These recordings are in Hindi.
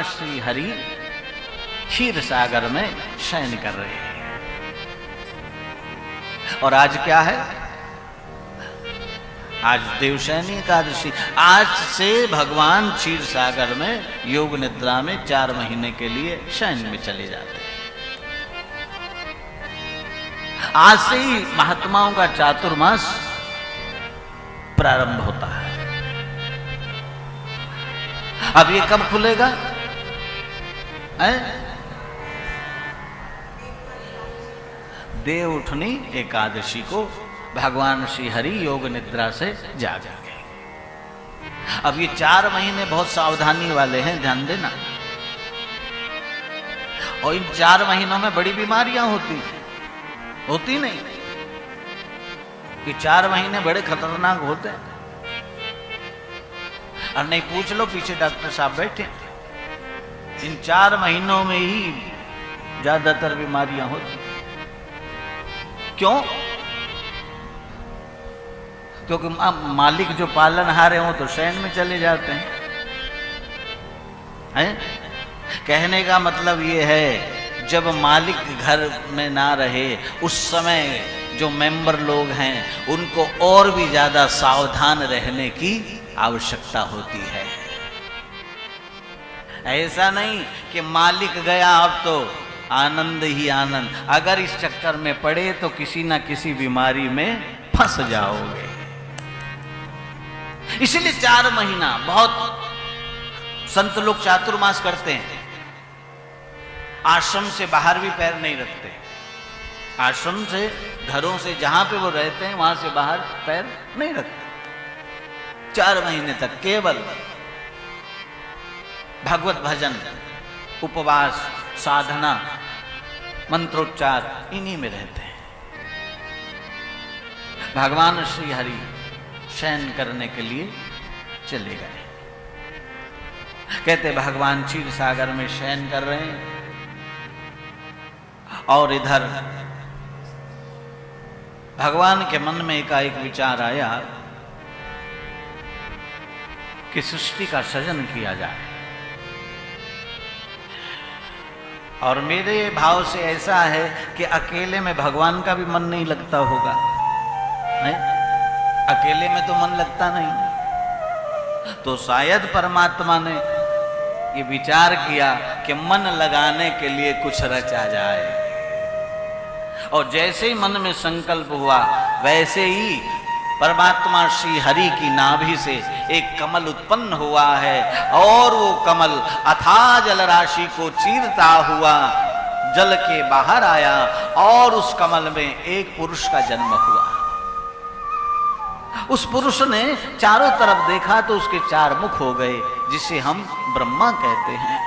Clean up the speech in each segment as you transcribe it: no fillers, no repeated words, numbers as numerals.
भगवान श्री हरि क्षीर सागर में शयन कर रहे हैं। और आज क्या है? आज देवशयनी एकादशी। आज से भगवान क्षीर सागर में योग निद्रा में 4 महीने के लिए शयन में चले जाते हैं। आज से ही महात्माओं का चातुर्मास प्रारंभ होता है। अब ये कब खुलेगा? देव उठनी एकादशी को भगवान श्री हरि योग निद्रा से जागेंगे। अब ये 4 महीने बहुत सावधानी वाले हैं, ध्यान देना। और इन 4 महीनों में बड़ी बीमारियां होती नहीं। ये 4 महीने बड़े खतरनाक होते हैं। और नहीं पूछ लो, पीछे डॉक्टर साहब बैठे, इन 4 महीनों में ही ज्यादातर बीमारियां होती। क्यों? क्योंकि मालिक जो पालनहार हैं वो तो शयन में चले जाते हैं। कहने का मतलब ये है, जब मालिक घर में ना रहे उस समय जो मेंबर लोग हैं उनको और भी ज्यादा सावधान रहने की आवश्यकता होती है। ऐसा नहीं कि मालिक गया अब तो आनंद ही आनंद। अगर इस चक्कर में पड़े तो किसी ना किसी बीमारी में फंस जाओगे। इसीलिए 4 महीना बहुत संत लोग चातुर्मास करते हैं। आश्रम से बाहर भी पैर नहीं रखते। आश्रम से, घरों से, जहां पे वो रहते हैं वहां से बाहर पैर नहीं रखते। 4 महीने तक केवल भगवत भजन, उपवास, साधना, मंत्रोच्चार, इन्हीं में रहते हैं। भगवान श्री हरि शयन करने के लिए चले गए। कहते भगवान क्षीर सागर में शयन कर रहे हैं और इधर भगवान के मन में एकाएक विचार आया कि सृष्टि का सृजन किया जाए। और मेरे भाव से ऐसा है कि अकेले में भगवान का भी मन नहीं लगता होगा, नहीं? अकेले में तो मन लगता नहीं। तो शायद परमात्मा ने ये विचार किया कि मन लगाने के लिए कुछ रचा जाए। और जैसे ही मन में संकल्प हुआ वैसे ही परमात्मा श्री हरि की नाभि से एक कमल उत्पन्न हुआ है और वो कमल अथाह जल राशि को चीरता हुआ जल के बाहर आया और उस कमल में एक पुरुष का जन्म हुआ। उस पुरुष ने चारों तरफ देखा तो उसके 4 मुख हो गए, जिसे हम ब्रह्मा कहते हैं।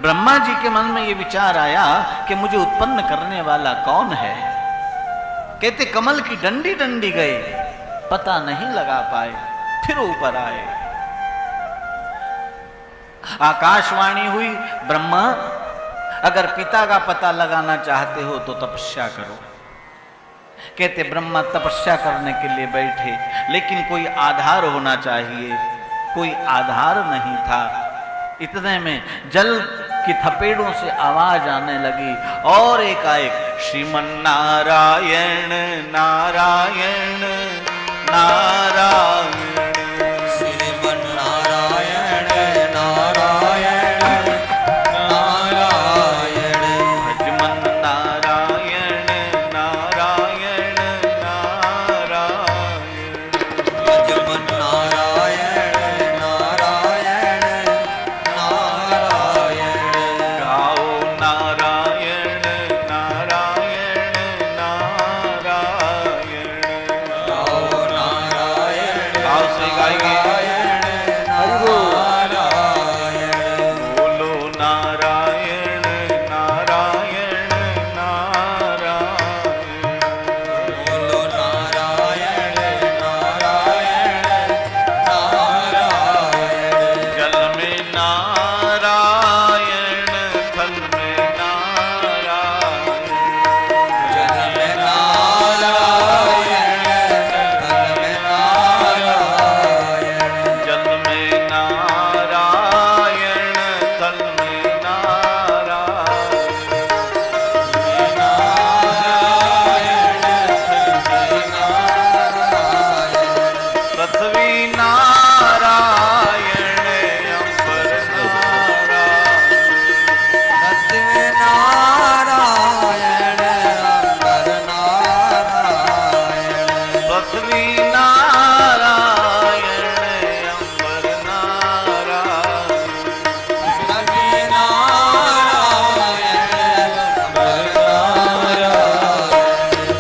ब्रह्मा जी के मन में ये विचार आया कि मुझे उत्पन्न करने वाला कौन है। कहते कमल की डंडी डंडी गए, पता नहीं लगा पाए, फिर ऊपर आए। आकाशवाणी हुई, ब्रह्मा अगर पिता का पता लगाना चाहते हो तो तपस्या करो। कहते ब्रह्मा तपस्या करने के लिए बैठे, लेकिन कोई आधार होना चाहिए। कोई आधार नहीं था। इतने में जल की थपेड़ों से आवाज आने लगी और एकाएक श्रीमन्नारायण नारायण नारायण, श्रीमन्नारायण नारायण नारायण, भजमन नारायण नारायण नारायण, भजमन नारायण नारायण नारायण, गाओ नारायण नारायण नारायण, गाओ नारायण गाओ से गाएंगे। बोलो नारायण नारायण नारायण, बोलो नारायण नारायण नारायण, जल में नारायण, थल में नारायण, जल में नारायण, थल में नारायण, पृथ्वी नारायण अंबर नारायण रवि नारायण अंबर नारायण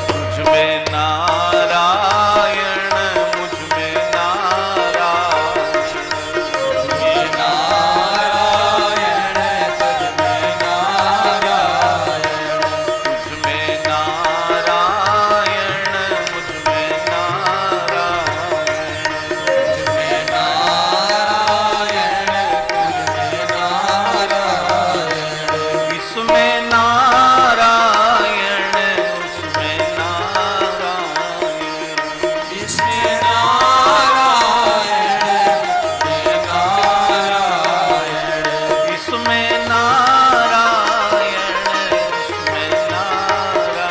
मुझ में नारायण मुझ में नारायण ये नारायण तुझ में नारायण मुझ में नारायण मुझ में नारायण तुझ में नारायण तुझ में नारायण इसमें नारायण उसमें नारायण इसमें नारायण में नारायण इसमें नारायण उसमें नारायण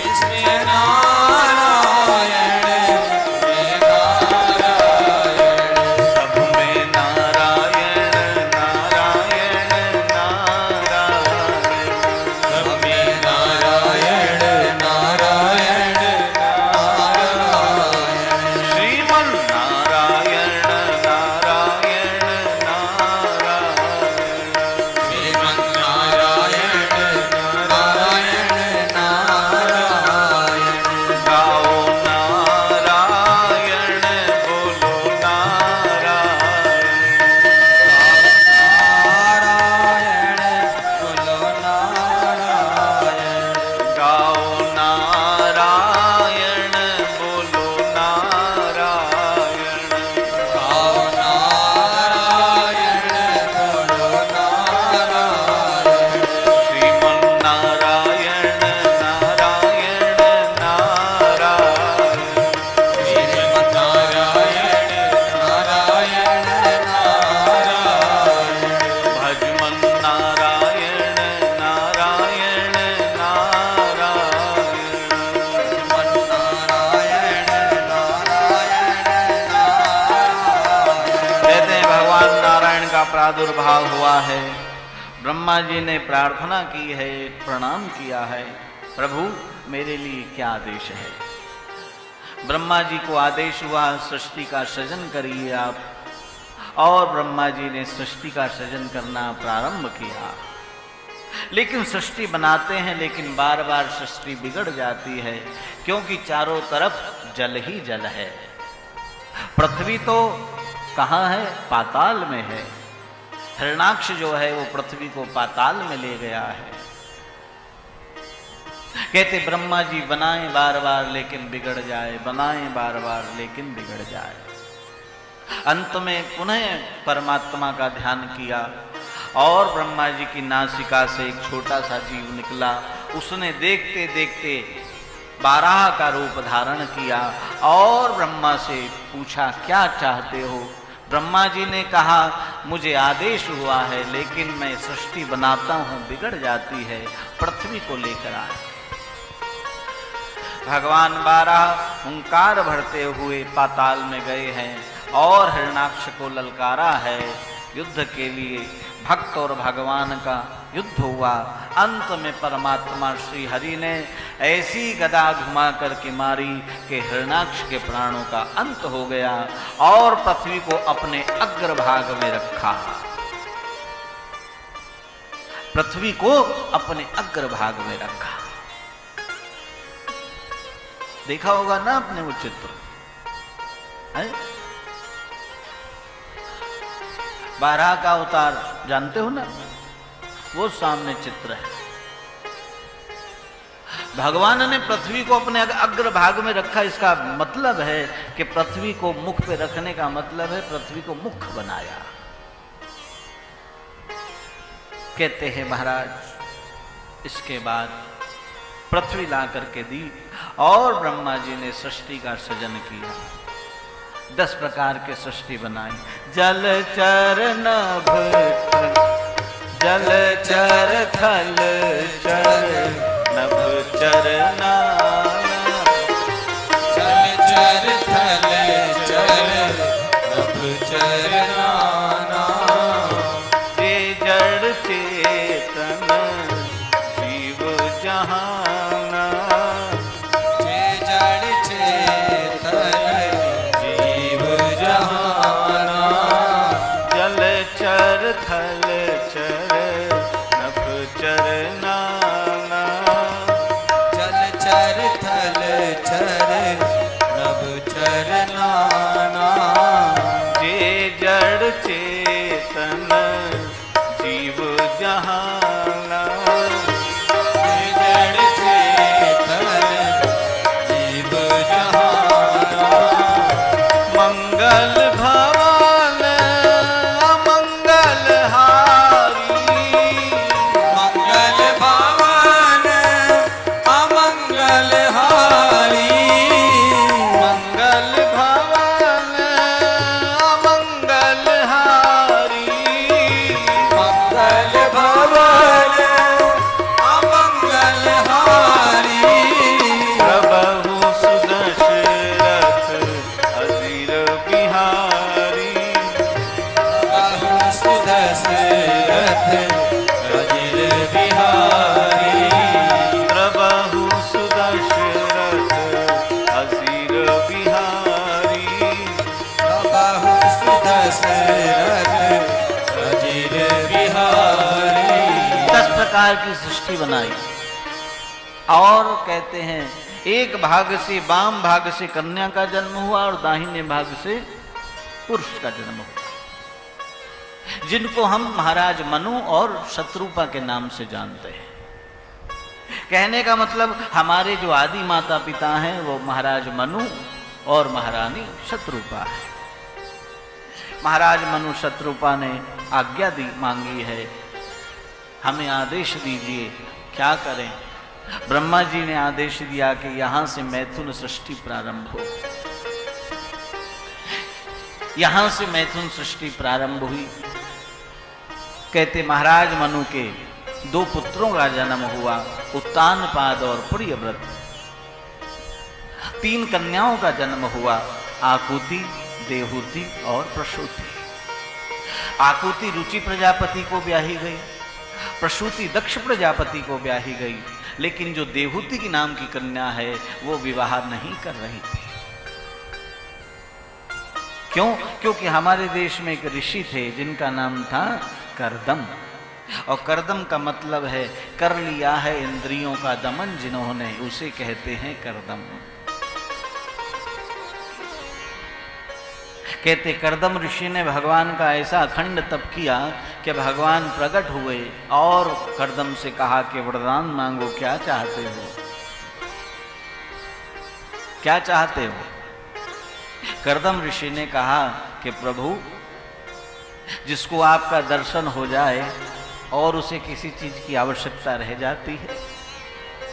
इसमें नारायण में नारायण सब में नारायण नारायण नारायण सब में नारायण नारायण नारायण श्रीमन नारायण नारायण नारायण श्रीमन नारायण नारायण नारायण गाओ नारायण बोलो नारायण नारायण बोलो नारायण गाओ नारायण बोलो नारायण गाओ नारायण बोलो नारायण श्रीमन नारायण नारायण नारायण श्रीमन नारायण नारायण नारायण भजमन नारायण नारायण नारायण मन नारायण नारायण नारायण कहते हैं भगवान नारायण का प्रादुर्भाव हुआ है। ब्रह्मा जी ने प्रार्थना की है, प्रणाम किया है, प्रभु मेरे लिए क्या आदेश है। ब्रह्मा जी को आदेश हुआ सृष्टि का सृजन करिए आप, और ब्रह्मा जी ने सृष्टि का सृजन करना प्रारंभ किया। लेकिन सृष्टि बनाते हैं, लेकिन बार बार सृष्टि बिगड़ जाती है, क्योंकि चारों तरफ जल ही जल है। पृथ्वी तो कहाँ है? पाताल में है। हिरणाक्ष जो है वो पृथ्वी को पाताल में ले गया है। कहते ब्रह्मा जी बनाएं बार बार लेकिन बिगड़ जाए, बनाएं बार बार लेकिन बिगड़ जाए। अंत में पुनः परमात्मा का ध्यान किया और ब्रह्मा जी की नासिका से एक छोटा सा जीव निकला। उसने देखते देखते बारह का रूप धारण किया और ब्रह्मा से पूछा क्या चाहते हो। ब्रह्मा जी ने कहा मुझे आदेश हुआ है, लेकिन मैं सृष्टि बनाता हूं बिगड़ जाती है, पृथ्वी को लेकर आए। भगवान बारह हुंकार भरते हुए पाताल में गए हैं और हिरणाक्ष को ललकारा है युद्ध के लिए। भक्त और भगवान का युद्ध हुआ। अंत में परमात्मा श्री हरि ने ऐसी गदा घुमा करके मारी कि हिरणाक्ष के प्राणों का अंत हो गया और पृथ्वी को अपने अग्रभाग में रखा। पृथ्वी को अपने अग्रभाग में रखा। देखा होगा ना आपने वो चित्र है? बारह का अवतार जानते हो ना, वो सामने चित्र है। भगवान ने पृथ्वी को अपने अग्रभाग में रखा। इसका मतलब है कि पृथ्वी को मुख पे रखने का मतलब है पृथ्वी को मुख बनाया। कहते हैं महाराज इसके बाद पृथ्वी ला करके दी और ब्रह्मा जी ने सृष्टि का सृजन किया। 10 प्रकार के सृष्टि बनाई। जल चर नभ जल चर थल चर नभ चर नाना चल चर थल चर नभ चर नाना जे जड़ चेतन जीव जहाना जे जड़ थल चर नभ चरनाना। जल चर थल चर नभ चरनाना। जे जड़ चेतन जीव जहाना। जे जड़ चेतन जीव जहाना। मंगल भवन अमंगल हारी। मंगल भवन अमंगल हारी। मंगल भवन अमंगल हारी। मंगल भवन अमंगल हारी। प्रभु सुदशरथ अजीर बिहारी। बहु सुदशरथ अजिर बिहारी। प्रभु सुदशरथ अजीर बिहारी। बहु सुदशरथ अजिर बिहारी। 10 प्रकार की सृष्टि बनाई और कहते हैं एक भाग से वाम भाग से कन्या का जन्म हुआ और दाहिने भाग से पुरुष का जन्म हुआ, जिनको हम महाराज मनु और शत्रुपा के नाम से जानते हैं। कहने का मतलब हमारे जो आदि माता पिता हैं वो महाराज मनु और महारानी शत्रुपा है। महाराज मनु शत्रुपा ने आज्ञा दी मांगी है, हमें आदेश दीजिए क्या करें। ब्रह्मा जी ने आदेश दिया कि यहां से मैथुन सृष्टि प्रारंभ हो। यहां से मैथुन सृष्टि प्रारंभ हुई। कहते महाराज मनु के 2 पुत्रों का जन्म हुआ, उत्तानपाद और प्रियव्रत। 3 कन्याओं का जन्म हुआ, आकुति, देवहूति और प्रसूति। आकुति रुचि प्रजापति को ब्याही गई, प्रसूति दक्ष प्रजापति को ब्याही गई, लेकिन जो देवहूति की नाम की कन्या है वो विवाह नहीं कर रही थी। क्यों? क्योंकि हमारे देश में एक ऋषि थे जिनका नाम था करदम, और करदम का मतलब है कर लिया है इंद्रियों का दमन जिन्होंने, उसे कहते हैं करदम। कहते करदम ऋषि ने भगवान का ऐसा अखंड तप किया कि भगवान प्रकट हुए और करदम से कहा कि वरदान मांगो, क्या चाहते हो, क्या चाहते हो। करदम ऋषि ने कहा कि प्रभु जिसको आपका दर्शन हो जाए और उसे किसी चीज की आवश्यकता रह जाती है,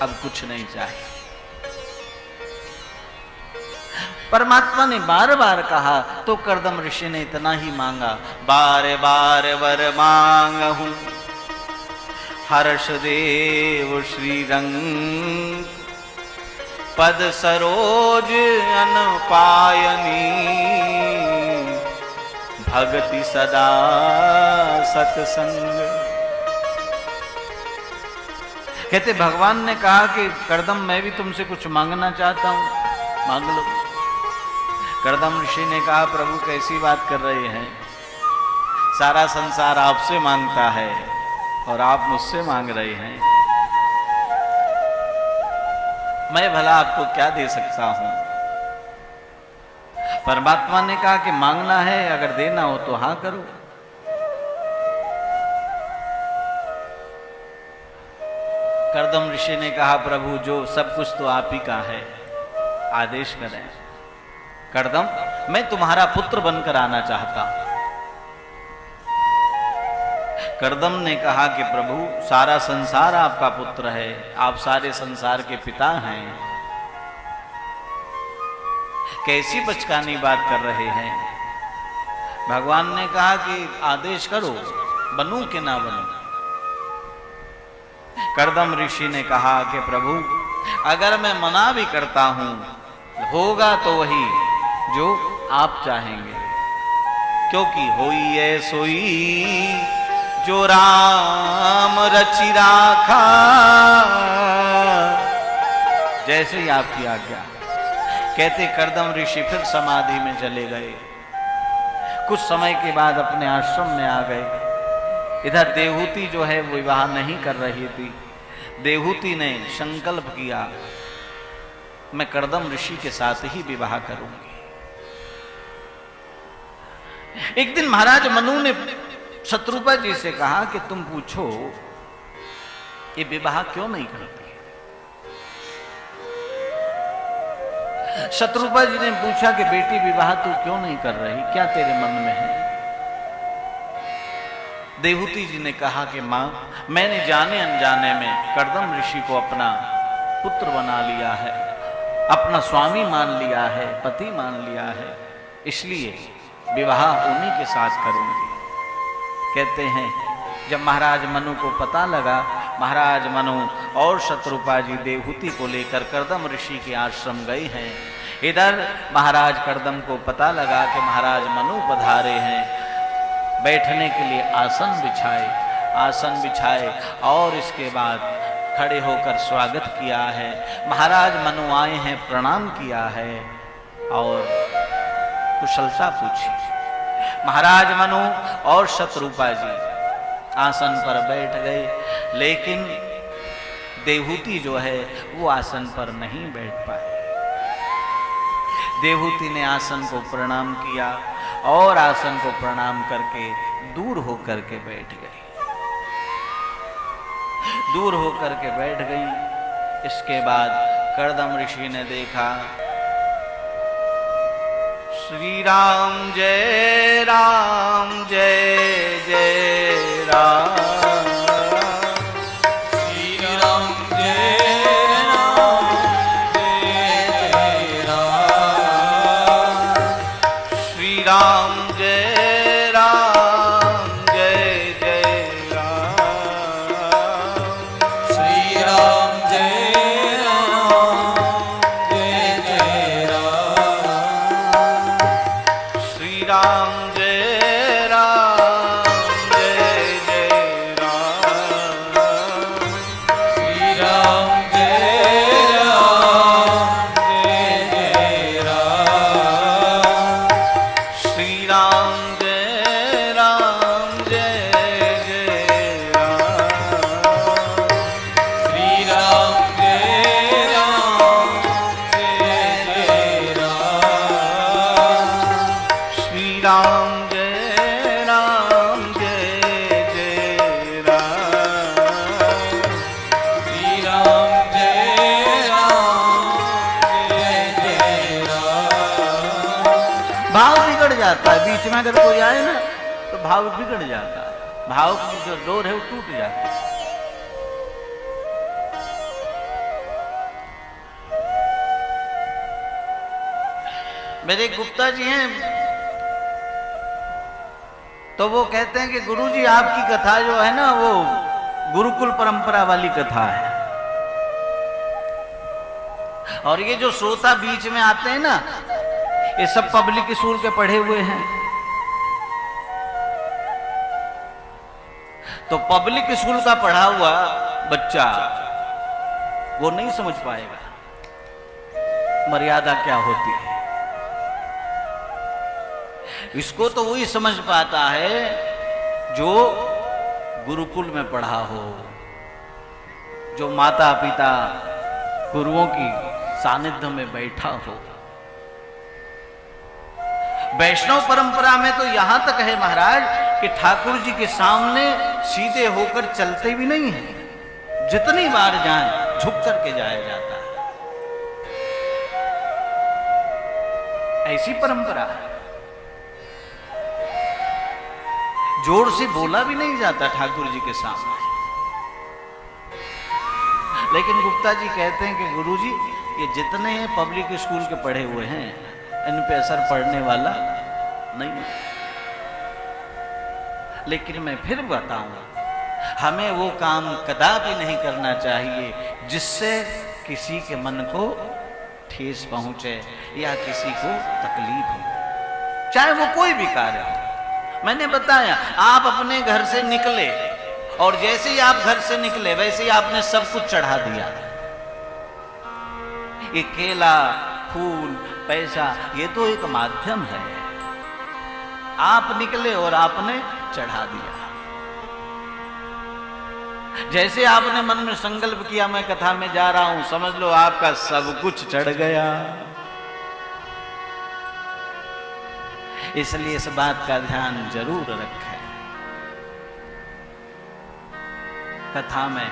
अब कुछ नहीं चाहिए। परमात्मा ने बार बार कहा तो करदम ऋषि ने इतना ही मांगा, बार बार वर मांगहु हर्ष देव श्री रंग, पद सरोज अनपायनी, भक्ति सदा सत्संग। कहते भगवान ने कहा कि करदम मैं भी तुमसे कुछ मांगना चाहता हूं, मांग लो। करदम ऋषि ने कहा प्रभु कैसी बात कर रहे हैं, सारा संसार आपसे मांगता है और आप मुझसे मांग रहे हैं, मैं भला आपको क्या दे सकता हूं। परमात्मा ने कहा कि मांगना है, अगर देना हो तो हां करो। करदम ऋषि ने कहा प्रभु जो सब कुछ तो आप ही का है, आदेश करें। करदम मैं तुम्हारा पुत्र बनकर आना चाहता हूं। करदम ने कहा कि प्रभु सारा संसार आपका पुत्र है, आप सारे संसार के पिता हैं, कैसी बचकानी बात कर रहे हैं। भगवान ने कहा कि आदेश करो, बनूं कि ना बनूं। करदम ऋषि ने कहा कि प्रभु अगर मैं मना भी करता हूं होगा तो वही जो आप चाहेंगे, क्योंकि होई है सोई जो राम रचि राखा, जैसे ही आपकी आज्ञा। कहते करदम ऋषि फिर समाधि में चले गए। कुछ समय के बाद अपने आश्रम में आ गए। इधर देवहूति जो है वो विवाह नहीं कर रही थी। देवहूति ने संकल्प किया, मैं कर्दम ऋषि के साथ ही विवाह करूंगी। एक दिन महाराज मनु ने शत्रुपा जी से कहा कि तुम पूछो ये विवाह क्यों नहीं करती। शत्रुपा जी ने पूछा कि बेटी विवाह तू क्यों नहीं कर रही, क्या तेरे मन में है। देवहूति जी ने कहा कि मां, मैंने जाने अनजाने में कर्दम ऋषि को अपना पुत्र बना लिया है, अपना स्वामी मान लिया है, पति मान लिया है, इसलिए विवाह उन्हीं के साथ करूंगी। कहते हैं जब महाराज मनु को पता लगा, महाराज मनु और शत्रुपा जी देवहूति को लेकर कर्दम ऋषि के आश्रम गए हैं। इधर महाराज कर्दम को पता लगा कि महाराज मनु पधारे हैं, बैठने के लिए आसन बिछाए और इसके बाद खड़े होकर स्वागत किया है। महाराज मनु आए हैं, प्रणाम किया है और कुशलता पूछी। महाराज मनु और शत्रुपा जी आसन पर बैठ गए, लेकिन देवहूति जो है वो आसन पर नहीं बैठ पाए। देवहूति ने आसन को प्रणाम किया और आसन को प्रणाम करके दूर होकर के बैठ गई। दूर होकर के बैठ गई। इसके बाद कर्दम ऋषि ने देखा, श्री राम जय जय राम, श्री राम जय राम, श्री राम जय राम, श्री राम जय राम, श्री राम जय जाता है। बीच में अगर कोई आए ना तो भाव बिगड़ जाता है, भाव की जो डोर है वो टूट जाती है। मेरे गुप्ता जी हैं तो वो कहते हैं कि गुरुजी आपकी कथा जो है ना वो गुरुकुल परंपरा वाली कथा है, और ये जो श्रोता बीच में आते हैं ना ये सब पब्लिक स्कूल के पढ़े हुए हैं। तो पब्लिक स्कूल का पढ़ा हुआ बच्चा वो नहीं समझ पाएगा मर्यादा क्या होती है। इसको तो वही समझ पाता है जो गुरुकुल में पढ़ा हो, जो माता पिता गुरुओं की सानिध्य में बैठा हो। वैष्णव परंपरा में तो यहां तक है महाराज कि ठाकुर जी के सामने सीधे होकर चलते भी नहीं है, जितनी बार जाएं झुक करके जाया जाता है। ऐसी परंपरा है, जोर से बोला भी नहीं जाता ठाकुर जी के सामने। लेकिन गुप्ता जी कहते हैं कि गुरुजी ये जितने पब्लिक स्कूल के पढ़े हुए हैं इन पे असर पड़ने वाला नहीं है। लेकिन मैं फिर बताऊंगा, हमें वो काम कदापि नहीं करना चाहिए जिससे किसी के मन को ठेस पहुंचे या किसी को तकलीफ हो, चाहे वो कोई भी कार्य हो। मैंने बताया आप अपने घर से निकले और जैसे ही आप घर से निकले वैसे ही आपने सब कुछ चढ़ा दिया। ये केला, फूल, पैसा ये तो एक माध्यम है। आप निकले और आपने चढ़ा दिया। जैसे आपने मन में संकल्प किया मैं कथा में जा रहा हूं, समझ लो आपका सब कुछ चढ़ गया। इसलिए इस बात का ध्यान जरूर रखें। कथा में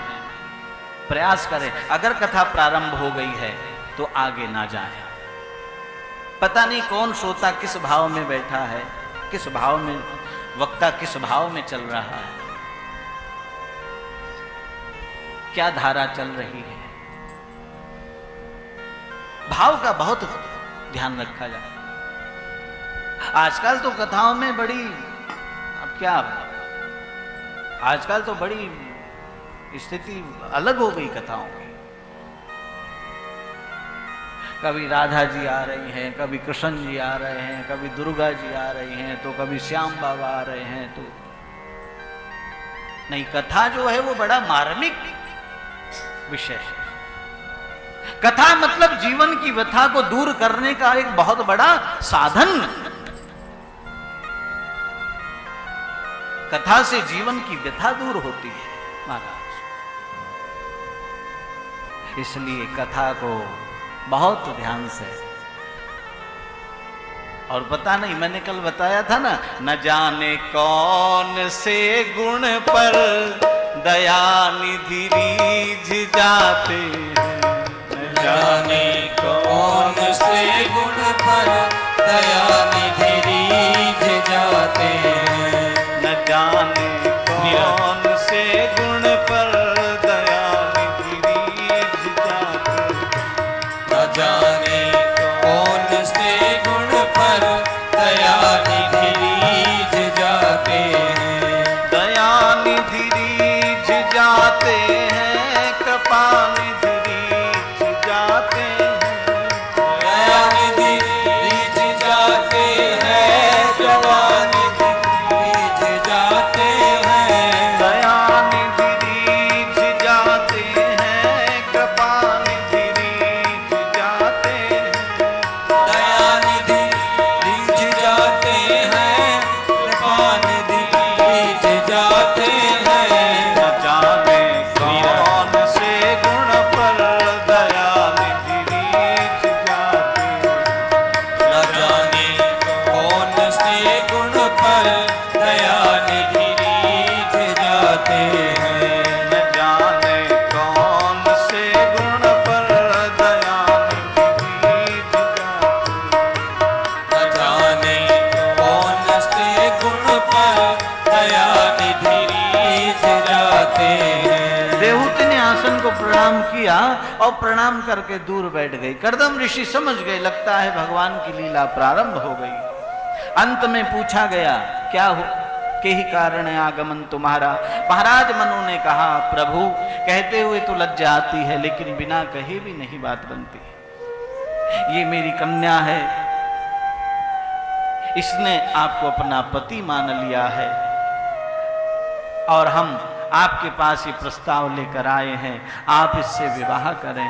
प्रयास करें। अगर कथा प्रारंभ हो गई है तो आगे ना जाए। पता नहीं कौन श्रोता किस भाव में बैठा है, किस भाव में वक्ता किस भाव में चल रहा है, क्या धारा चल रही है। भाव का बहुत ध्यान रखा जाए। आजकल तो कथाओं में बड़ी, अब क्या, आजकल तो बड़ी स्थिति अलग हो गई कथाओं की। कभी राधा जी आ रही हैं, कभी कृष्ण जी आ रहे हैं, कभी दुर्गा जी आ रही हैं, तो कभी श्याम बाबा आ रहे हैं। तो नहीं, कथा जो है वो बड़ा मार्मिक विषय है। कथा मतलब जीवन की व्यथा को दूर करने का एक बहुत बड़ा साधन। कथा से जीवन की व्यथा दूर होती है महाराज। इसलिए कथा को बहुत ध्यान से, और पता नहीं, मैंने कल बताया था ना, न जाने कौन से गुण पर दया निधि रीझ जाते हैं, न जाने कौन से गुण पर दया निधि रीझ जाते हैं। न जाने कौन से गुण पर दया निधि रीझ जाते हैं। न जाने कौन से गुण पर दया निधि रीझ जाते हैं। दया निधि रीझ जाते हैं, कृपा निधि रीझ जाते हैं। दया निधि रीझ जाते हैं, कृपा निधि रीझ जाते हैं। दया निधि रीझ जाते हैं, कृपा निधि रीझ जाते हैं। दया निधि रीझ जाते हैं, कृपा निधि रीझ जाते हैं। न जाने कौन से गुण पर दया निधि रीझ जाते हैं। न जाने कौन से गुण पर दया निधि रीझ जाते हैं। न जाने कौन से गुण पर दया निधि रीझ जाते हैं। न जाने कौन से गुण पर दया निधि रीझ जाते हैं। देवहूति ने आसन को प्रणाम किया और प्रणाम करके दूर बैठ गई। कर्दम ऋषि समझ गए, लगता है भगवान की लीला प्रारंभ हो गई। अंत में पूछा गया, क्या हो के ही कारण है आगमन तुम्हारा। महाराज मनु ने कहा, प्रभु कहते हुए तो लज्जा आती है, लेकिन बिना कहे भी नहीं बात बनती। ये मेरी कन्या है, इसने आपको अपना पति मान लिया है और हम आपके पास ये प्रस्ताव लेकर आए हैं, आप इससे विवाह करें।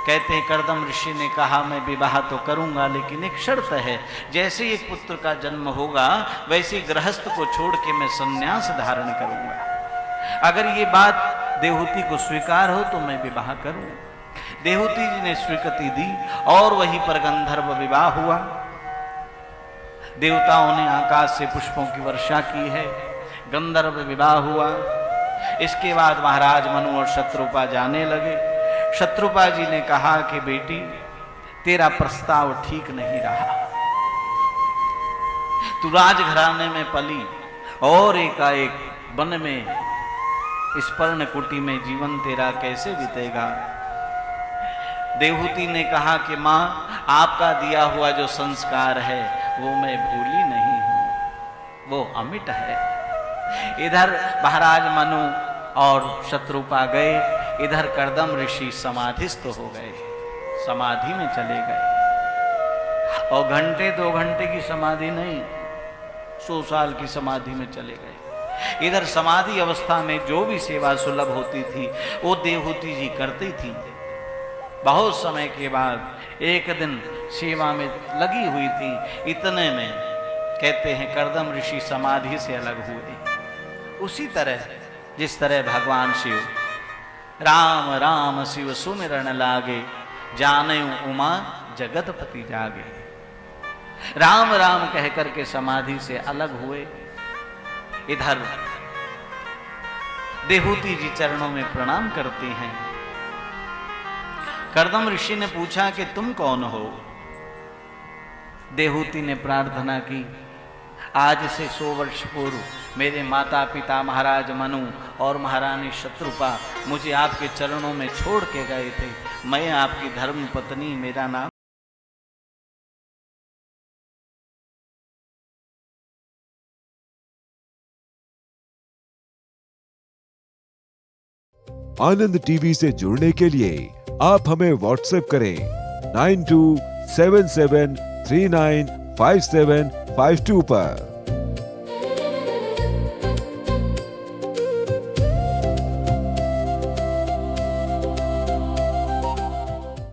कहते हैं कर्दम ऋषि ने कहा, मैं विवाह तो करूंगा, लेकिन एक शर्त है। जैसे एक पुत्र का जन्म होगा वैसे गृहस्थ को छोड़ के मैं संन्यास धारण करूंगा। अगर ये बात देवहूति को स्वीकार हो तो मैं विवाह करूं। देवहूति जी ने स्वीकृति दी और वहीं पर गंधर्व विवाह हुआ। देवताओं ने आकाश से पुष्पों की वर्षा की है, गंधर्व विवाह हुआ। इसके बाद महाराज मनु और शत्रुपा जाने लगे। शत्रुपा जी ने कहा कि बेटी, तेरा प्रस्ताव ठीक नहीं रहा। तू राजघराने में पली और एकाएक वन में इस पर्णकुटी में जीवन तेरा कैसे बीतेगा। देवहूति ने कहा कि मां, आपका दिया हुआ जो संस्कार है वो मैं भूली नहीं हूं, वो अमिट है। इधर महाराज मनु और शत्रुपा गए, इधर कर्दम ऋषि समाधिस्थ हो गए, समाधि में चले गए। और घंटे 2 घंटे की समाधि नहीं, 100 साल की समाधि में चले गए। इधर समाधि अवस्था में जो भी सेवा सुलभ होती थी वो देवहूति जी करती थी। बहुत समय के बाद एक दिन सेवा में लगी हुई थी, इतने में कहते हैं कर्दम ऋषि समाधि से अलग हुए। उसी तरह जिस तरह भगवान शिव राम राम शिव सुमिरन लागे, जाने उमा जगतपति जागे। राम राम कहकर के समाधि से अलग हुए। इधर देहूती जी चरणों में प्रणाम करती हैं। कर्दम ऋषि ने पूछा कि तुम कौन हो? देहूती ने प्रार्थना की, आज से 100 वर्ष पूर्व मेरे माता पिता महाराज मनु और महारानी शत्रुपा मुझे आपके चरणों में छोड़ के गए थे। मैं आपकी धर्म पत्नी, मेरा नाम आनंद टीवी से जुड़ने के लिए आप हमें व्हाट्सएप करें 9277395752 पर।